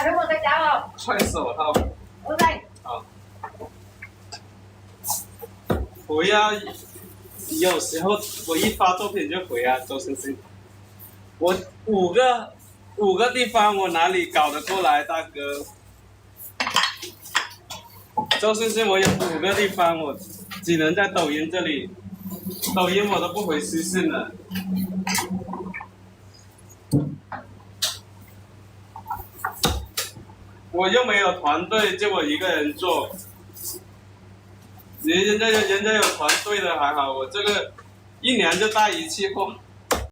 啊，如果在家哦。快手套。我在。好。不要，有时候我一发作品就回啊，周星星。我五个地方我哪里搞得过来，大哥？周星星我有5个地方，我只能在抖音这里，抖音我都不回私信了。我又没有团队，就我一个人做。人家有团队的还好，我这个1年就带一期货。